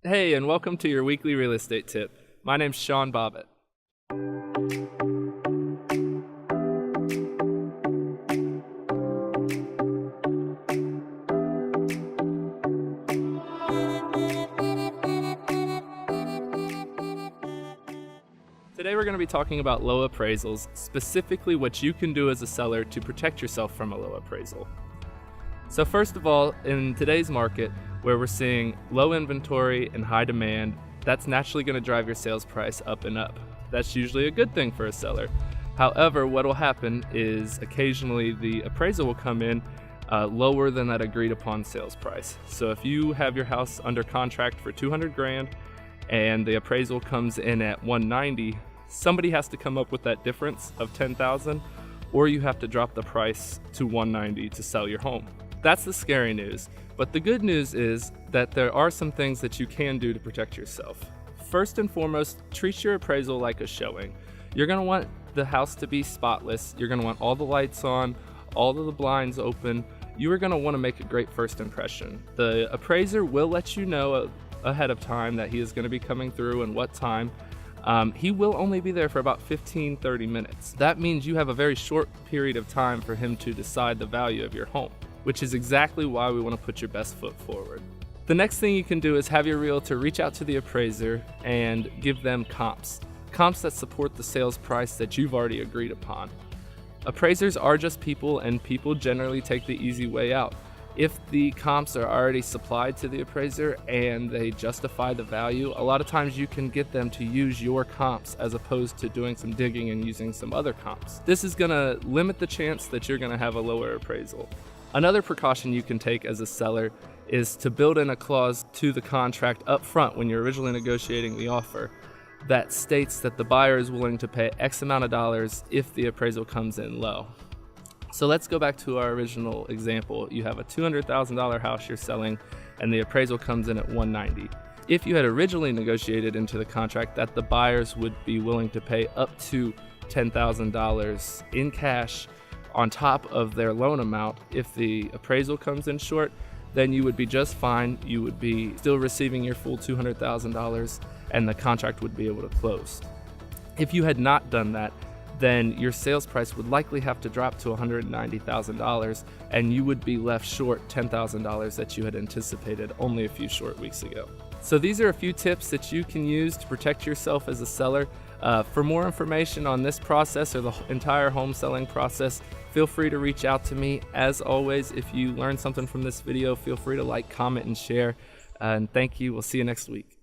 Hey, and welcome to your weekly real estate tip. My name's Sean Bobbitt. Today we're going to be talking about low appraisals, specifically what you can do as a seller to protect yourself from a low appraisal. So first of all, in today's market, where we're seeing low inventory and high demand, that's naturally going to drive your sales price up and up. That's usually a good thing for a seller. However, what will happen is occasionally the appraisal will come in lower than that agreed upon sales price. So if you have your house under contract for $200,000 and the appraisal comes in at $190,000, somebody has to come up with that difference of $10,000, or you have to drop the price to $190,000 to sell your home. That's the scary news. But the good news is that there are some things that you can do to protect yourself. First and foremost, treat your appraisal like a showing. You're going to want the house to be spotless. You're going to want all the lights on, all of the blinds open. You are going to want to make a great first impression. The appraiser will let you know ahead of time that he is going to be coming through and what time. He will only be there for about 15-30 minutes. That means you have a very short period of time for him to decide the value of your home, which is exactly why we want to put your best foot forward. The next thing you can do is have your realtor reach out to the appraiser and give them comps that support the sales price that you've already agreed upon. Appraisers are just people, and people generally take the easy way out. If the comps are already supplied to the appraiser and they justify the value, a lot of times you can get them to use your comps as opposed to doing some digging and using some other comps. This is going to limit the chance that you're going to have a lower appraisal. Another precaution you can take as a seller is to build in a clause to the contract up front when you're originally negotiating the offer that states that the buyer is willing to pay X amount of dollars if the appraisal comes in low. So let's go back to our original example. You have a $200,000 house you're selling and the appraisal comes in at $190,000. If you had originally negotiated into the contract that the buyers would be willing to pay up to $10,000 in cash on top of their loan amount, if the appraisal comes in short, then you would be just fine. You would be still receiving your full $200,000 and the contract would be able to close. If you had not done that, then your sales price would likely have to drop to $190,000 and you would be left short $10,000 that you had anticipated only a few short weeks ago. So these are a few tips that you can use to protect yourself as a seller. For more information on this process or the entire home selling process, feel free to reach out to me. As always, if you learned something from this video, feel free to like, comment, and share. And thank you. We'll see you next week.